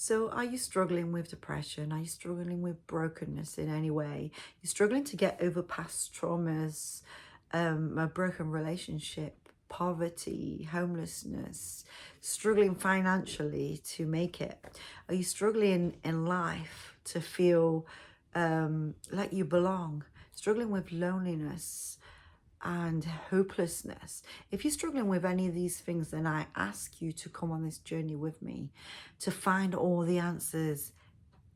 So are you struggling with depression? Are you struggling with brokenness in any way? You're struggling to get over past traumas, a broken relationship, poverty, homelessness, struggling financially to make it? Are you struggling in life to feel like you belong? Struggling with loneliness and hopelessness? If you're struggling with any of these things, then I ask you to come on this journey with me to find all the answers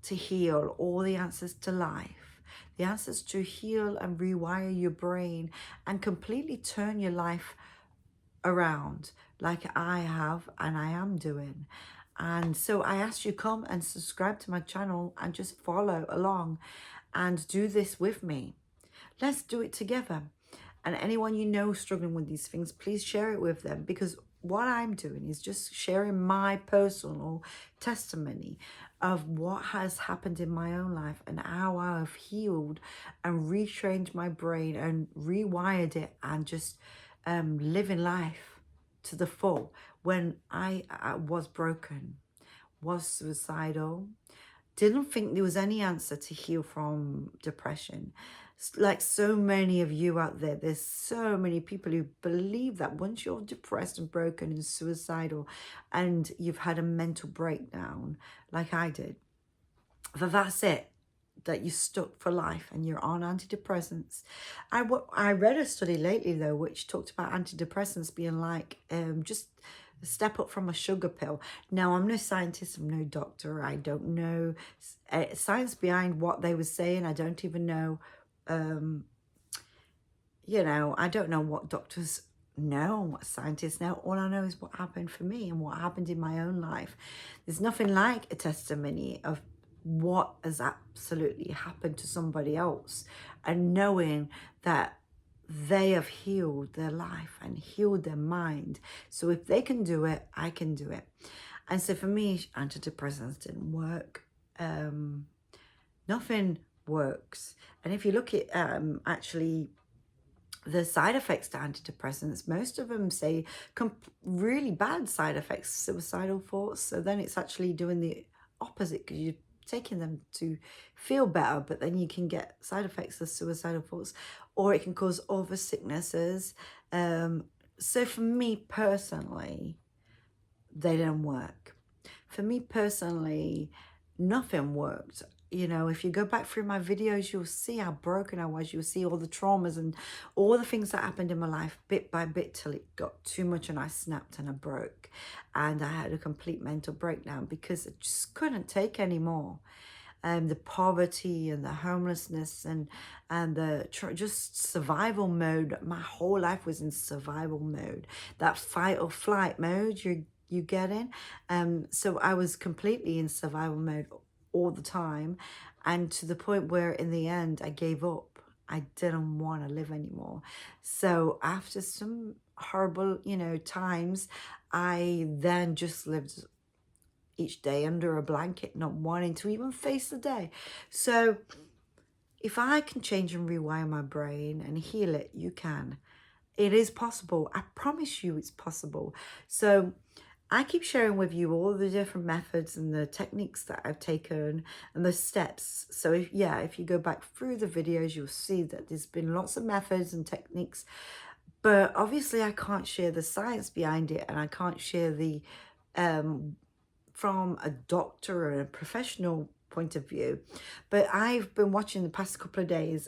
to heal, all the answers to life, the answers to heal and rewire your brain and completely turn your life around like I have and I am doing. And so I ask you come and subscribe to my channel and just follow along and do this with me. Let's do it together. And anyone you know struggling with these things, please share it with them, because what I'm doing is just sharing my personal testimony of what has happened in my own life and how I've healed and retrained my brain and rewired it and just living life to the full when I was broken, was suicidal, didn't think there was any answer to heal from depression. Like so many of you out there, there's so many people who believe that once you're depressed and broken and suicidal and you've had a mental breakdown like I did, that's it, that you're stuck for life and you're on antidepressants. I read a study lately though which talked about antidepressants being like just a step up from a sugar pill. Now, I'm no scientist, I'm no doctor, I don't know science behind what they were saying. I don't even know, I don't know what doctors know and what scientists know. All I know is what happened for me and what happened in my own life. There's nothing like a testimony of what has absolutely happened to somebody else and knowing that they have healed their life and healed their mind. So if they can do it, I can do it. And so for me, antidepressants didn't work. Nothing works. And if you look at actually the side effects to antidepressants, most of them say really bad side effects, suicidal thoughts. So then it's actually doing the opposite, because you're taking them to feel better, but then you can get side effects of suicidal thoughts, or it can cause other sicknesses. So for me personally, they don't work. For me personally, nothing worked. If you go back through my videos, you'll see how broken I was. You'll see all the traumas and all the things that happened in my life bit by bit till it got too much and I snapped and I broke. And I had a complete mental breakdown because I just couldn't take anymore. The poverty and the homelessness and the just survival mode. My whole life was in survival mode. That fight or flight mode you get in. So I was completely in survival mode all the time, and to the point where in the end I gave up. I didn't want to live anymore. So after some horrible, times, I then just lived each day under a blanket, not wanting to even face the day. So if I can change and rewire my brain and heal it, you can. It is possible. I promise you it's possible. So I keep sharing with you all the different methods and the techniques that I've taken and the steps. So if you go back through the videos, you'll see that there's been lots of methods and techniques, but obviously I can't share the science behind it, and I can't share the from a doctor or a professional point of view. But I've been watching the past couple of days.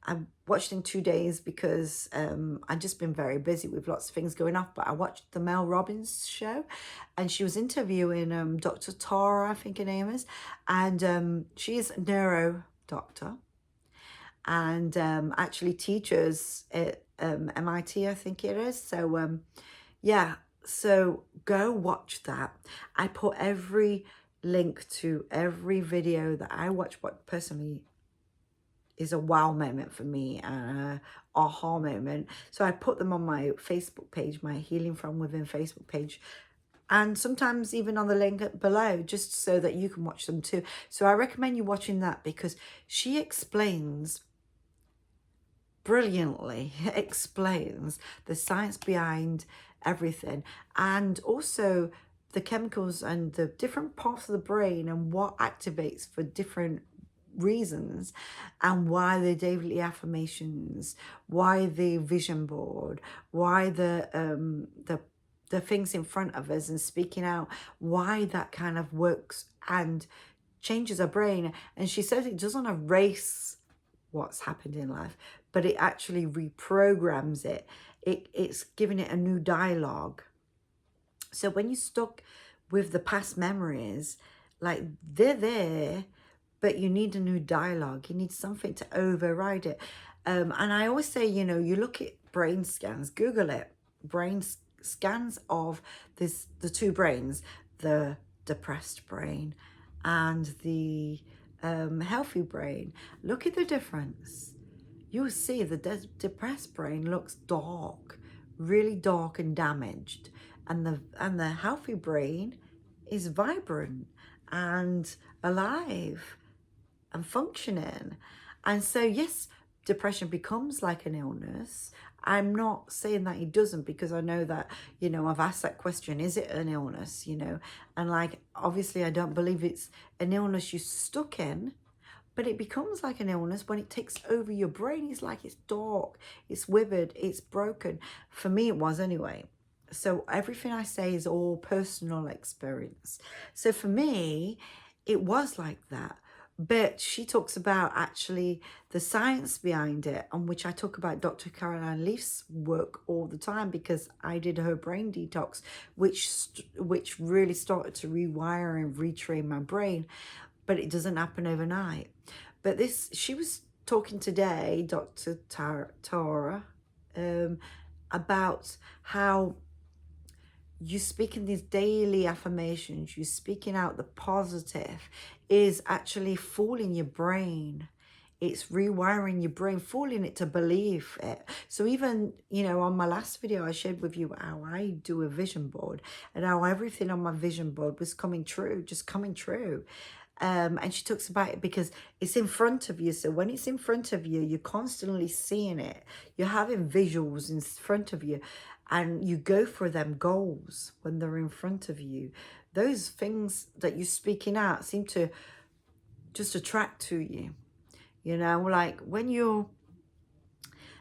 I watched in 2 days because I've just been very busy with lots of things going off. But I watched the Mel Robbins show, and she was interviewing Dr. Tara, I think her name is, and she's a neuro doctor and actually teaches at MIT, I think it is. So yeah, so go watch that. I put every link to every video that I watch, what personally is a wow moment for me and a aha moment. So I put them on my Facebook page, my Healing From Within Facebook page, and sometimes even on the link below, just so that you can watch them too. So I recommend you watching that, because she explains brilliantly, explains the science behind everything, and also the chemicals and the different parts of the brain and what activates for different reasons, and why the daily affirmations, why the vision board, why the things in front of us and speaking out, why that kind of works and changes our brain. And she says it doesn't erase what's happened in life, but it actually reprograms it. It's giving it a new dialogue. So when you're stuck with the past memories, like they're there, but you need a new dialogue. You need something to override it. And I always say, you know, you look at brain scans, Google it, scans of the two brains, the depressed brain and the healthy brain. Look at the difference. You'll see the depressed brain looks dark, really dark and damaged, and the healthy brain is vibrant and alive and functioning. And so yes, depression becomes like an illness. I'm not saying that it doesn't, because I know that, you know, I've asked that question, is it an illness, you know? And like, obviously I don't believe it's an illness you're stuck in, but it becomes like an illness when it takes over your brain. It's like it's dark, it's withered, it's broken. For me, it was anyway. So everything I say is all personal experience. So for me, it was like that. But she talks about actually the science behind it, on which I talk about Dr. Caroline Leaf's work all the time, because I did her brain detox, which really started to rewire and retrain my brain. But it doesn't happen overnight. But she was talking today, Dr. Tara, about how you speaking these daily affirmations, you speaking out the positive, is actually fooling your brain. It's rewiring your brain, fooling it to believe it. So even, you know, on my last video, I shared with you how I do a vision board and how everything on my vision board was coming true, just coming true. And she talks about it because it's in front of you. So when it's in front of you, you're constantly seeing it. You're having visuals in front of you, and you go for them goals when they're in front of you. Those things that you're speaking out seem to just attract to you. You know, like when you're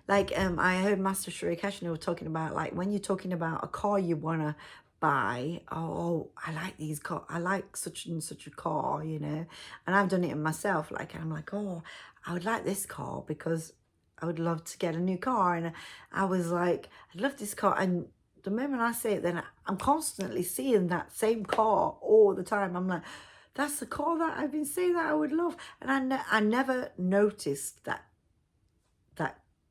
like, I heard Master Sri Kashna were talking about, like, when you're talking about a car you want to buy, oh, I like these car, I like such and such a car, you know, and I've done it in myself, like, I'm like, oh, I would like this car because I would love to get a new car, and I was like, I love this car, and the moment I say it, then I'm constantly seeing that same car all the time. I'm like, that's the car that I've been saying that I would love, and I never noticed that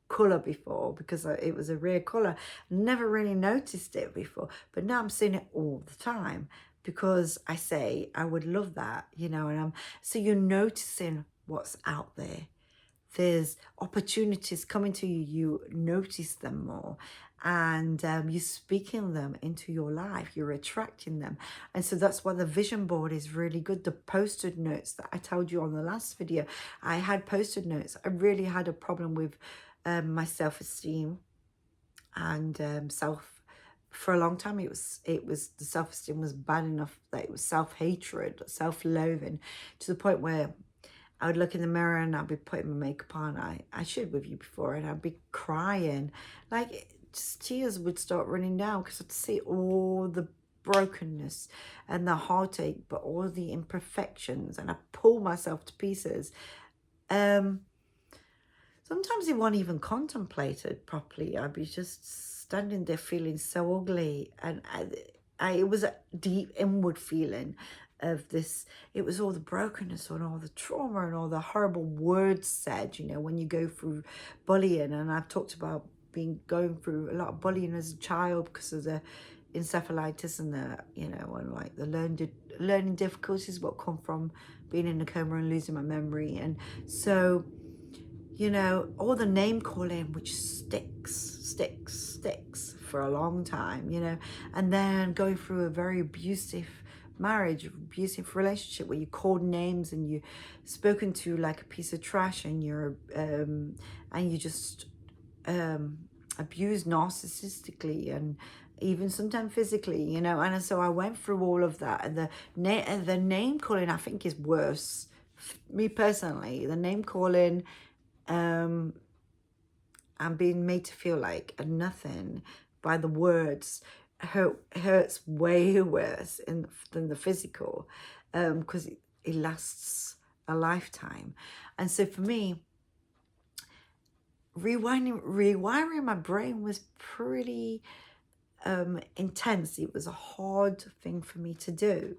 colour before, because it was a rare colour. Never really noticed it before, but now I'm seeing it all the time because I say I would love that, you know. And so you're noticing what's out there. There's opportunities coming to you, you notice them more, and you're speaking them into your life, you're attracting them. And so that's why the vision board is really good. The post-it notes that I told you on the last video, I had post-it notes. I really had a problem with my self-esteem and for a long time. It was the self-esteem was bad enough that it was self-hatred, self-loathing, to the point where I would look in the mirror and I'd be putting my makeup on. I shared with you before, and I'd be crying. Like, just tears would start running down because I'd see all the brokenness and the heartache, but all the imperfections, and I pull myself to pieces. Sometimes it wasn't even contemplated properly. I'd be just standing there feeling so ugly. And it was a deep inward feeling of this. It was all the brokenness and all the trauma and all the horrible words said, you know, when you go through bullying. And I've talked about going through a lot of bullying as a child because of the encephalitis and the, you know, and like the learning difficulties, what come from being in a coma and losing my memory. And so, you know, all the name calling, which sticks for a long time, you know, and then going through a very abusive marriage, abusive relationship where you called names and you spoken to like a piece of trash, and you're and you just abused narcissistically, and even sometimes physically, you know. And so I went through all of that, and the name calling, I think, is worse. Me personally, the name calling, I'm being made to feel like a nothing by the words hurts way worse than the physical, because it lasts a lifetime. And so for me, rewiring my brain was pretty intense. It was a hard thing for me to do,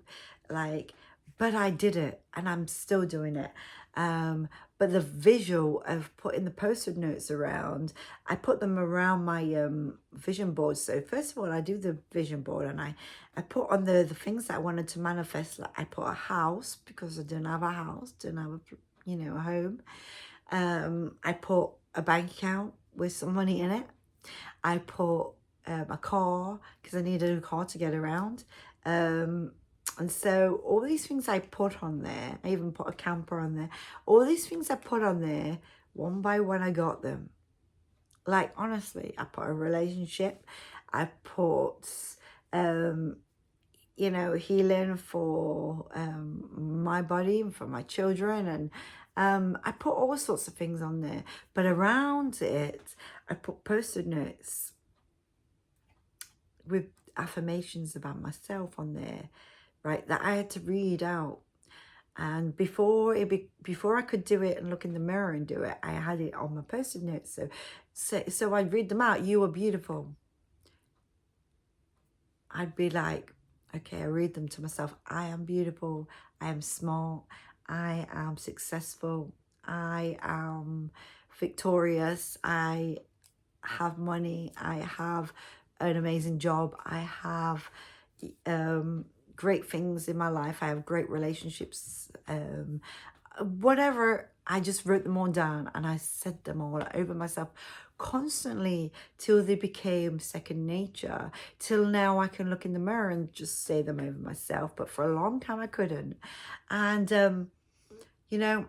like, but I did it, and I'm still doing it. But the visual of putting the post-it notes around, I put them around my vision board. So first of all, I do the vision board, and I put on the things that I wanted to manifest. Like I put a house, because I didn't have a house, didn't have a home. I put a bank account with some money in it. I put a car, because I needed a car to get around. And so all these things I put on there, I even put a camper on there. All these things I put on there, one by one I got them. Like, honestly, I put a relationship. I put, healing for my body and for my children. And I put all sorts of things on there. But around it, I put post-it notes with affirmations about myself on there, right, that I had to read out. And before I could do it and look in the mirror and do it, I had it on my post-it notes. So I'd read them out. You are beautiful. I'd be like, okay, I read them to myself. I am beautiful. I am smart. I am successful. I am victorious. I have money. I have an amazing job. I have great things in my life. I have great relationships. Whatever, I just wrote them all down, and I said them all over myself constantly till they became second nature, till now I can look in the mirror and just say them over myself. But for a long time I couldn't. And you know,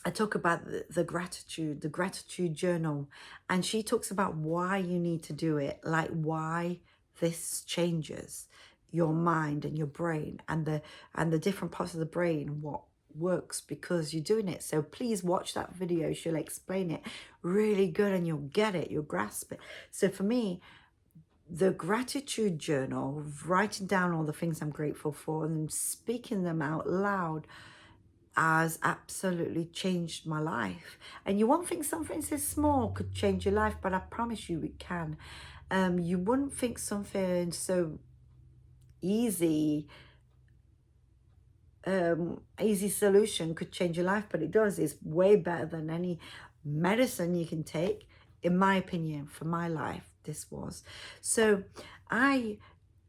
I talk about the gratitude journal, and she talks about why you need to do it, like why this changes your mind and your brain, and the different parts of the brain, what works because you're doing it. So please watch that video. She'll explain it really good, and you'll get it, you'll grasp it. So for me, the gratitude journal, writing down all the things I'm grateful for and speaking them out loud, has absolutely changed my life. And you won't think something so small could change your life, but I promise you it can. You wouldn't think something so easy solution could change your life, but it does. It's way better than any medicine you can take, in my opinion. For my life, this was. So I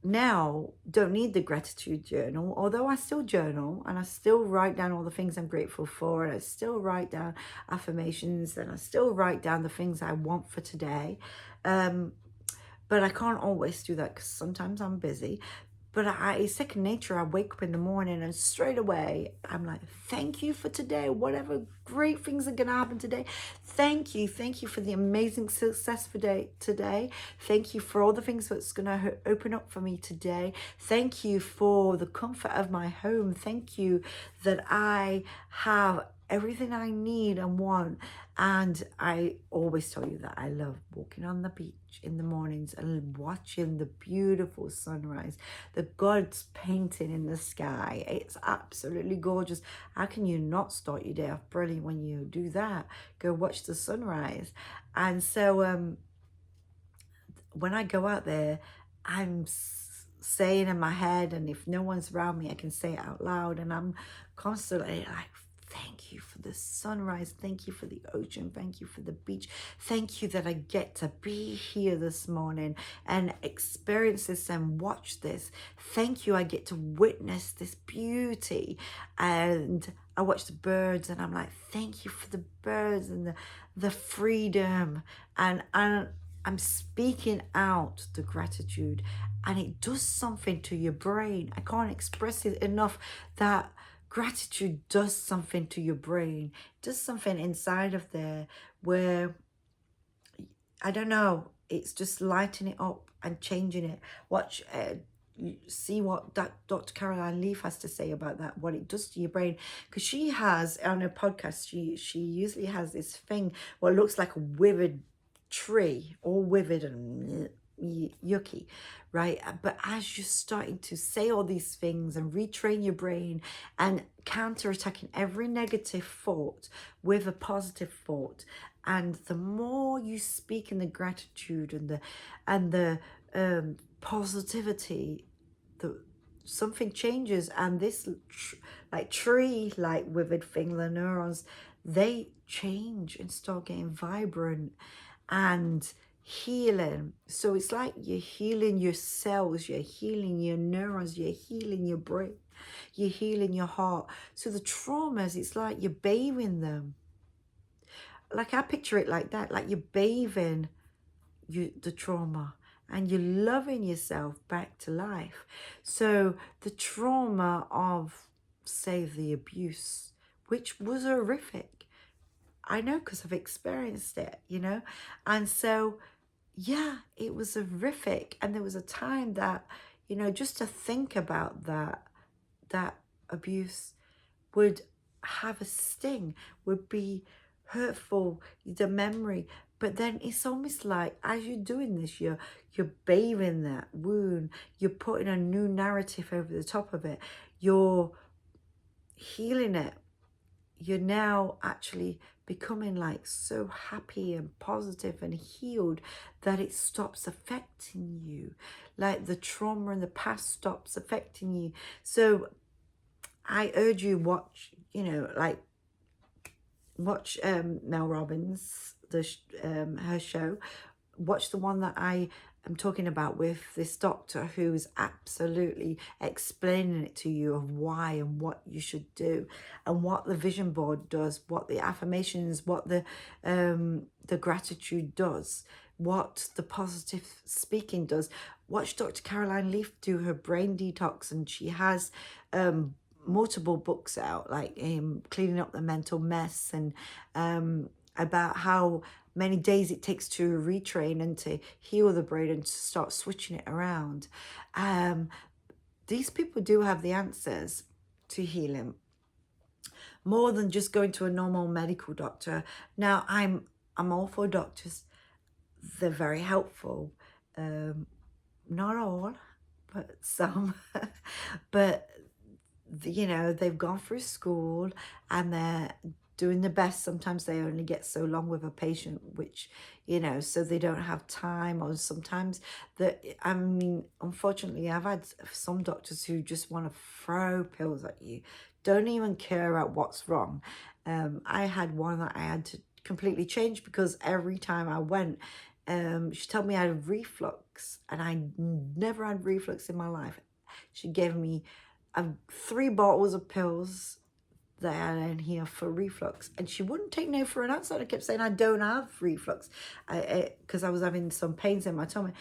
now don't need the gratitude journal, although I still journal, and I still write down all the things I'm grateful for, and I still write down affirmations, and I still write down the things I want for today. But I can't always do that because sometimes I'm busy. But it's second nature. I wake up in the morning and straight away I'm like, thank you for today. Whatever great things are going to happen today. Thank you. Thank you for the amazing success for today. Thank you for all the things that's going to open up for me today. Thank you for the comfort of my home. Thank you that I have everything I need and want. And I always tell you that I love walking on the beach in the mornings and watching the beautiful sunrise, the gods painting in the sky. It's absolutely gorgeous. How can you not start your day off brilliant when you do that? Go watch the sunrise. And so when I go out there, I'm saying in my head, and if no one's around me, I can say it out loud, and I'm constantly like, thank you for the sunrise. Thank you for the ocean. Thank you for the beach. Thank you that I get to be here this morning and experience this and watch this. Thank you. I get to witness this beauty. And I watch the birds, and I'm like, thank you for the birds and the freedom. And I'm speaking out the gratitude, and it does something to your brain. I can't express it enough that gratitude does something to your brain. It does something inside of there where, I don't know, it's just lighting it up. and changing it. Watch, see what Dr. Caroline Leaf has to say about that, what it does to your brain. Because she has, on her podcast, she usually has this thing, what looks like a withered tree, all withered and yucky, right? But as you're starting to say all these things and retrain your brain and counter-attacking every negative thought with a positive thought, and the more you speak in the gratitude and the positivity, something changes. And this like tree, like withered thing, the neurons, they change and start getting vibrant and healing. So it's like you're healing your cells, you're healing your neurons, you're healing your brain, you're healing your heart. So the traumas, it's like you're bathing them. Like I picture it like that, like you're bathing the trauma and you're loving yourself back to life. So the trauma of, say, the abuse, which was horrific, I know because I've experienced it, you know. And so yeah, it was horrific. And there was a time that, you know, just to think about that abuse would have a sting, would be hurtful, the memory. But then it's almost like as you're doing this, you're bathing that wound, you're putting a new narrative over the top of it, you're healing it. You're now actually becoming like so happy and positive and healed that it stops affecting you. Like the trauma in the past stops affecting you. So I urge you watch, you know, like watch Mel Robbins, her show. Watch the one that I am talking about with this doctor who's absolutely explaining it to you of why and what you should do and what the vision board does, what the affirmations, what the gratitude does, what the positive speaking does. Watch Dr. Caroline Leaf do her brain detox, and she has multiple books out, like cleaning up the mental mess, and about how many days it takes to retrain and to heal the brain and to start switching it around. These people do have the answers to healing, more than just going to a normal medical doctor. Now, I'm all for doctors. They're very helpful. Not all, but some. But you know, they've gone through school and they're doing the best. Sometimes they only get so long with a patient, which, you know, so they don't have time. Or sometimes I mean, unfortunately, I've had some doctors who just want to throw pills at you, don't even care about what's wrong. I had one that I had to completely change because every time I went, she told me I had reflux, and I never had reflux in my life. She gave me 3 bottles of pills that I had in here for reflux, and she wouldn't take no for an answer. I kept saying I don't have reflux because I was having some pains in my tummy,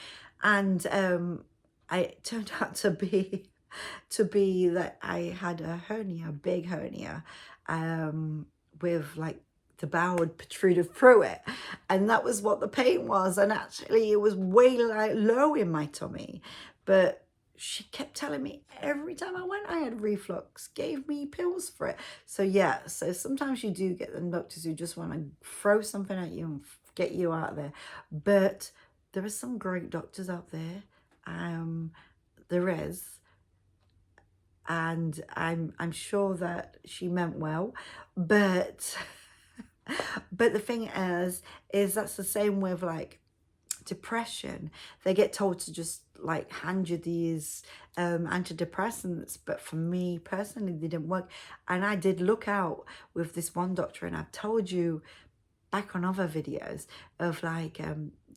and it turned out to be that I had a hernia, a big hernia, with like the bowel had protruded through it, and that was what the pain was. And actually it was way like low in my tummy, but she kept telling me every time I went I had reflux, gave me pills for it. So yeah, so sometimes you do get the doctors who just want to throw something at you and get you out of there. But there are some great doctors out there. There is, and I'm sure that she meant well, but but the thing is that's the same with like depression. They get told to just like hand you these antidepressants, but for me personally they didn't work. And I did look out with this one doctor, and I've told you back on other videos of like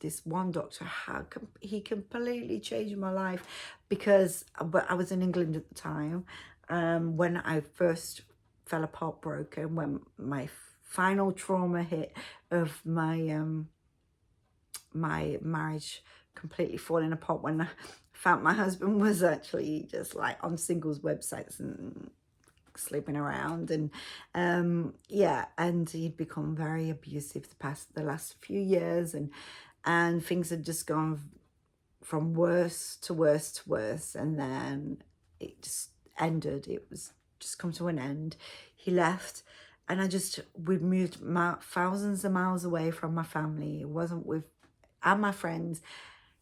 this one doctor, how he completely changed my life, because I was in England at the time when I first fell apart, broken, when my final trauma hit of my my marriage completely falling apart, when I found my husband was actually just like on singles websites and sleeping around, and yeah, and he'd become very abusive the last few years, and things had just gone from worse to worse to worse, and then it just ended. It was just come to an end. He left, and we moved thousands of miles away from my family. It wasn't with and my friends,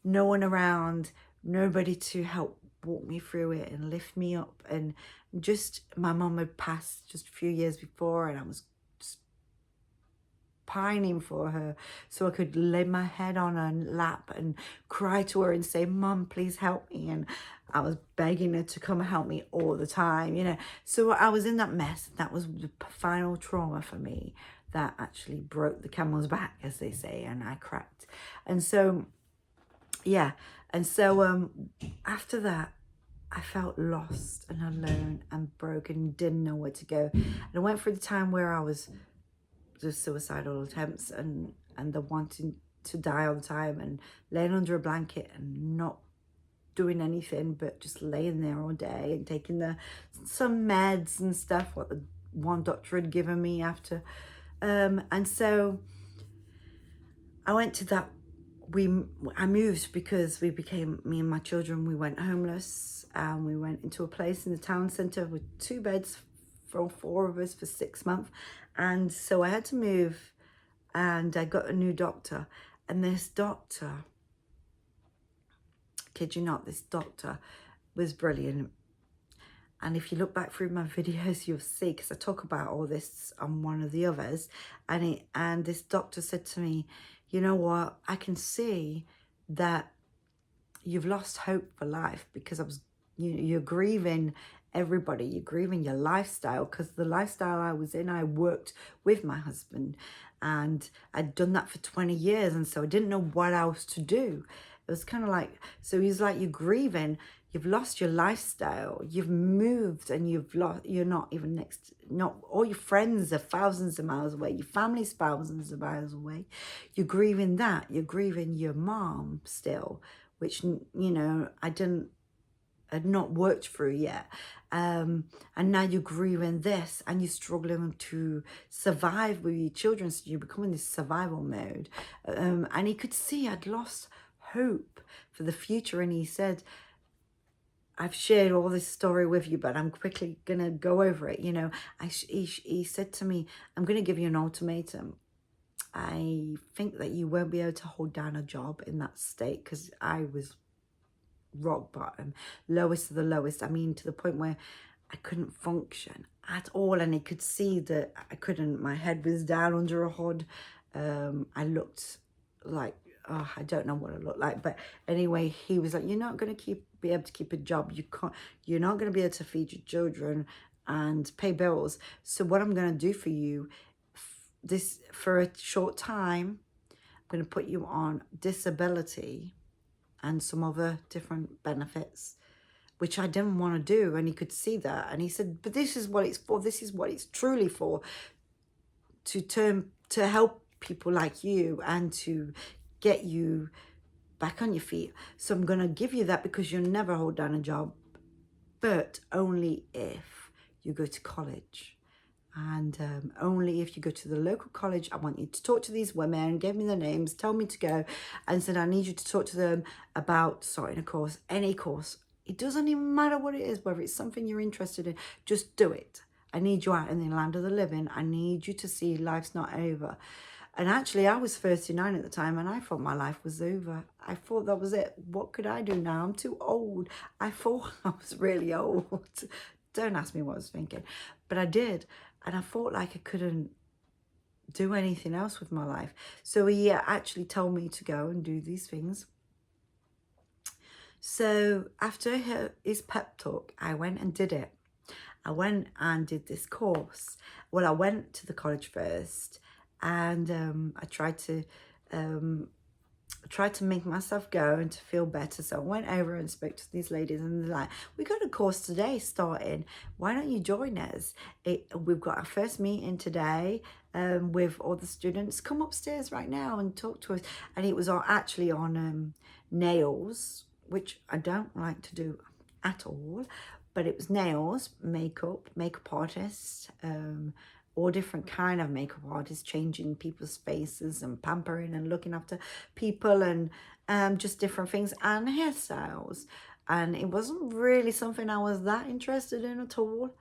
no one around, nobody to help walk me through it and lift me up. And just my mum had passed just a few years before, and I was just pining for her so I could lay my head on her lap and cry to her and say, "Mum, please help me." And I was begging her to come and help me all the time, you know. So I was in that mess. That was the final trauma for me that actually broke the camel's back, as they say, and I cracked. And so, yeah. And so after that, I felt lost and alone and broken, didn't know where to go. And I went through the time where I was the suicidal attempts and the wanting to die all the time and laying under a blanket and not doing anything but just laying there all day and taking some meds and stuff what the one doctor had given me after. And so I went to that. I moved because me and my children, we went homeless. We went into a place in the town centre with 2 beds for 4 of us for 6 months. And so I had to move, and I got a new doctor. And this doctor, kid you not, this doctor was brilliant. And if you look back through my videos, you'll see, because I talk about all this on one of the others. And this doctor said to me, "You know what? I can see that you've lost hope for life because you're grieving everybody. You're grieving your lifestyle, because the lifestyle I was in, I worked with my husband and I'd done that for 20 years. And so I didn't know what else to do. It was kind of like, so he's like, you're grieving, you've lost your lifestyle, you've moved, and you're not even not all your friends are thousands of miles away, your family's thousands of miles away. You're grieving that, you're grieving your mom still, which, you know, had not worked through yet. And now you're grieving this, and you're struggling to survive with your children. So you're becoming this survival mode. And he could see I'd lost hope for the future. And he said, "I've shared all this story with you, but I'm quickly going to go over it. You know, he said to me, I'm going to give you an ultimatum. I think that you won't be able to hold down a job in that state," because I was rock bottom, lowest of the lowest. I mean, to the point where I couldn't function at all. And he could see that I couldn't. My head was down under a hood. I looked like, oh, I don't know what I looked like. But anyway, he was like, "You're not going to be able to keep a job. You're not going to be able to feed your children and pay bills. So what I'm going to do for you, for a short time, I'm going to put you on disability and some other different benefits," which I didn't want to do. And he could see that. And he said, "But this is what it's for. This is what it's truly for, to help people like you and to get you back on your feet. So I'm going to give you that because you'll never hold down a job, but only if you go to college. And only if you go to the local college. I want you to talk to these women," gave me their names, told me to go, and said, "I need you to talk to them about starting a course, any course. It doesn't even matter what it is, whether it's something you're interested in, just do it. I need you out in the land of the living. I need you to see life's not over." And actually, I was 39 at the time, and I thought my life was over. I thought that was it. What could I do now? I'm too old. I thought I was really old. Don't ask me what I was thinking, but I did. And I felt like I couldn't do anything else with my life. So he actually told me to go and do these things. So after his pep talk, I went and did it. I went and did this course. Well, I went to the college first, and I tried to make myself go and to feel better. So I went over and spoke to these ladies, and they're like, "We got a course today starting. Why don't you join us? We've got our first meeting today with all the students. Come upstairs right now and talk to us." And it was actually on nails, which I don't like to do at all. But it was nails, makeup artists, all different kind of makeup artists, changing people's faces and pampering and looking after people. And just different things and hairstyles. And it wasn't really something I was that interested in at all,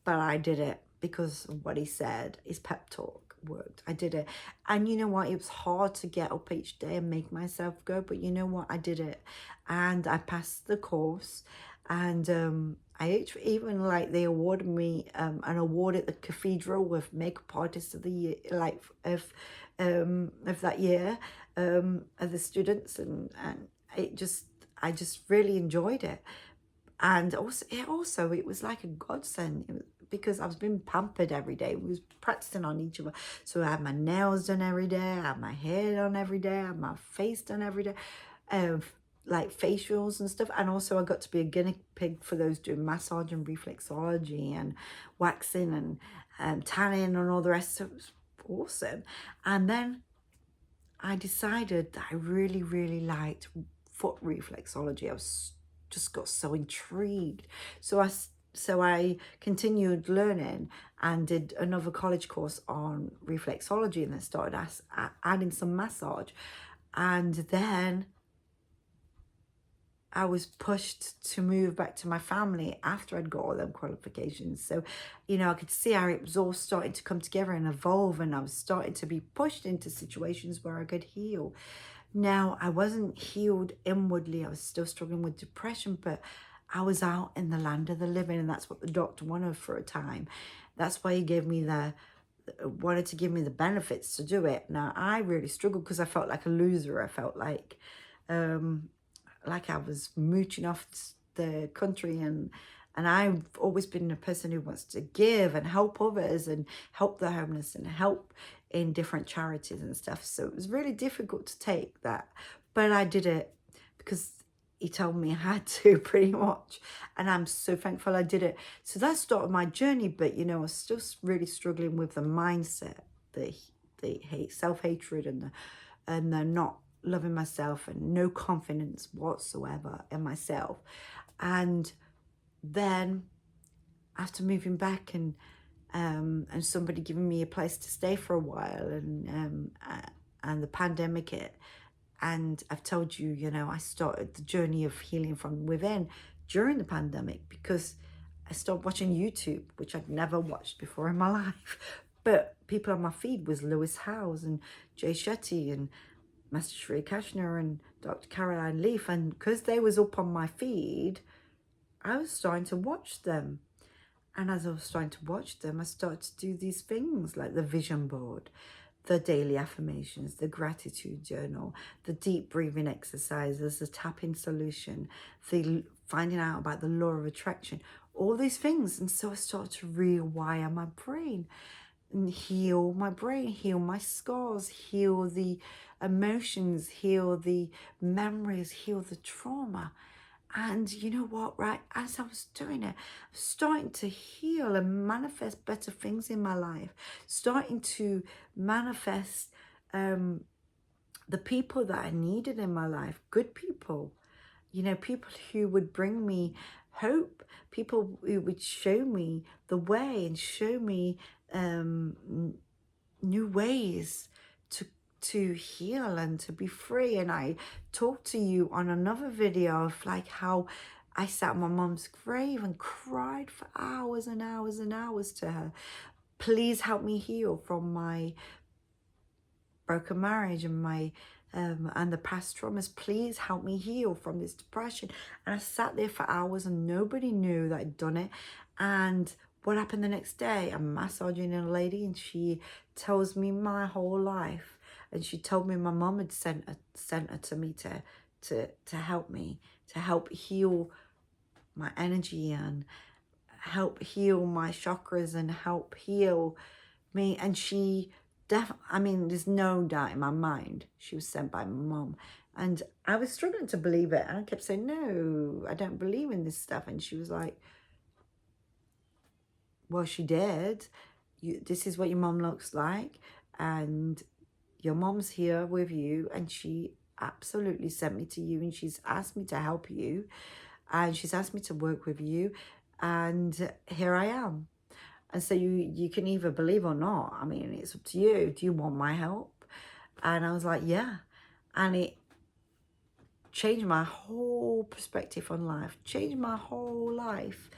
but I did it because of what he said. His pep talk worked. I did it. And you know what? It was hard to get up each day and make myself go, but you know what? I did it. And I passed the course. And even like they awarded me an award at the cathedral with makeup artist of the year, like of that year, of the students, and I just really enjoyed it. And also it was like a godsend. It was, because I was being pampered every day. We was practicing on each other. So I had my nails done every day, I had my hair done every day, I had my face done every day, like facials and stuff. And also I got to be a guinea pig for those doing massage and reflexology and waxing and tanning and all the rest. So it was awesome. And then I decided that I really, really liked foot reflexology. I was just got so intrigued. So I continued learning and did another college course on reflexology, and then started adding some massage. And then I was pushed to move back to my family after I'd got all them qualifications. So, you know, I could see how it was all starting to come together and evolve, and I was starting to be pushed into situations where I could heal. Now, I wasn't healed inwardly. I was still struggling with depression, but I was out in the land of the living, and that's what the doctor wanted for a time. That's why he gave me wanted to give me the benefits to do it. Now, I really struggled because I felt like a loser. I felt like I was mooching off the country, and I've always been a person who wants to give and help others and help the homeless and help in different charities and stuff. So it was really difficult to take that, but I did it because he told me I had to, pretty much, and I'm so thankful I did it. So that started my journey, but you know, I was still really struggling with the mindset, the hate, self-hatred, and the not loving myself and no confidence whatsoever in myself. And then after moving back and somebody giving me a place to stay for a while, and the pandemic hit, and I've told you, you know, I started the journey of healing from within during the pandemic because I started watching YouTube, which I'd never watched before in my life. But people on my feed was Lewis Howes and Jay Shetty and Master Shri Kashner and Dr. Caroline Leaf, and because they was up on my feed, I was starting to watch them. And as I was starting to watch them, I started to do these things like the vision board, the daily affirmations, the gratitude journal, the deep breathing exercises, the tapping solution, the finding out about the law of attraction, all these things. And so I started to rewire my brain and heal my brain, heal my scars, heal the emotions, heal the memories, heal the trauma. And you know what, right, as I was doing it, I was starting to heal and manifest better things in my life, starting to manifest the people that I needed in my life, good people, you know, people who would bring me hope, people who would show me the way and show me new ways to heal and to be free. And I talked to you on another video of like how I sat at my mum's grave and cried for hours and hours and hours to her. Please help me heal from my broken marriage and my and the past traumas. Please help me heal from this depression. And I sat there for hours and nobody knew that I'd done it. And what happened the next day? I'm massaging a lady and she tells me my whole life. And she told me my mum had sent her to me to help me, to help heal my energy and help heal my chakras and help heal me. And she I mean, there's no doubt in my mind she was sent by my mum. And I was struggling to believe it. And I kept saying, no, I don't believe in this stuff. And she was like, well, she did. This is what your mum looks like. And your mom's here with you. And she absolutely sent me to you. And she's asked me to help you. And she's asked me to work with you. And here I am. And so you can either believe or not. I mean, it's up to you. Do you want my help? And I was like, yeah. And changed my whole perspective on life, changed my whole life.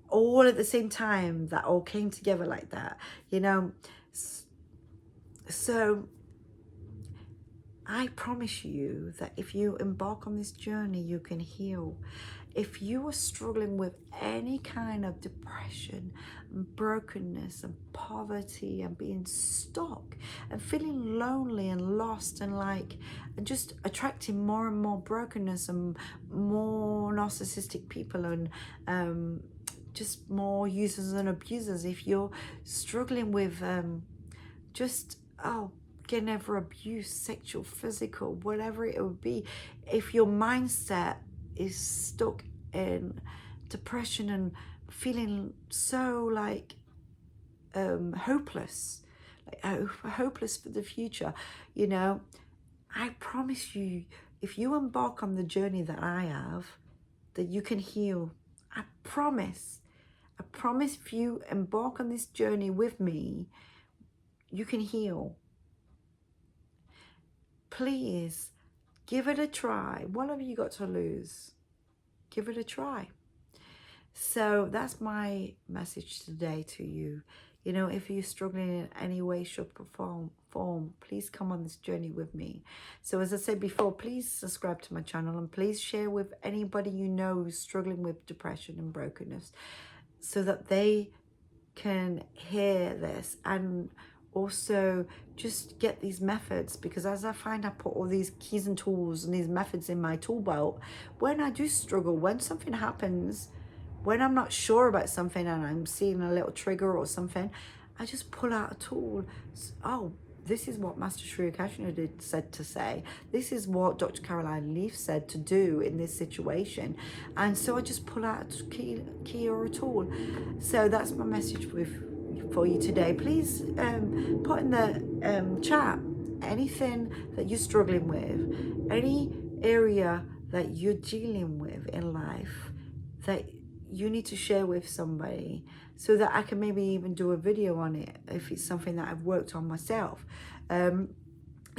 All at the same time, that all came together like that, you know. So I promise you that if you embark on this journey, you can heal. If you are struggling with any kind of depression and brokenness and poverty and being stuck and feeling lonely and lost and and just attracting more and more brokenness and more narcissistic people and just more users and abusers, if you're struggling with getting over abuse, sexual, physical, whatever it would be, if your mindset is stuck in depression and feeling so hopeless, hopeless for the future, you know, I promise you, if you embark on the journey that I have, that you can heal. I promise if you embark on this journey with me, you can heal. Please give it a try. What have you got to lose? Give it a try. So that's my message today to you. You know, if you're struggling in any way, shape, or form, please come on this journey with me. So as I said before, please subscribe to my channel and please share with anybody you know who's struggling with depression and brokenness so that they can hear this and also just get these methods, because as I find I put all these keys and tools and these methods in my tool belt, when I do struggle, when something happens, when I'm not sure about something and I'm seeing a little trigger or something, I just pull out a tool. Oh, this is what Master Shri Akashina said to say. This is what Dr. Caroline Leaf said to do in this situation. And so I just pull out a key or a tool. So that's my message for you today. Please put in the chat anything that you're struggling with, any area that you're dealing with in life that you need to share with somebody, so that I can maybe even do a video on it if it's something that I've worked on myself. And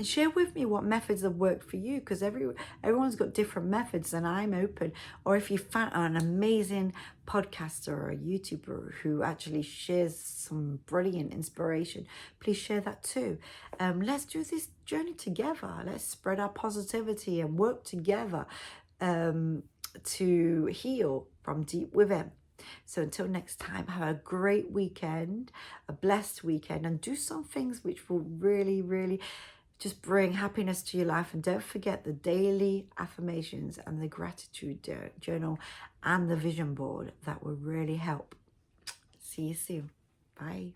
share with me what methods have worked for you, because everyone's got different methods, and I'm open. Or if you found an amazing podcaster or a YouTuber who actually shares some brilliant inspiration, please share that too. Let's do this journey together. Let's spread our positivity and work together to heal from deep within. So until next time, have a great weekend, a blessed weekend, and do some things which will really, really just bring happiness to your life. And don't forget the daily affirmations and the gratitude journal and the vision board. That will really help. See you soon. Bye.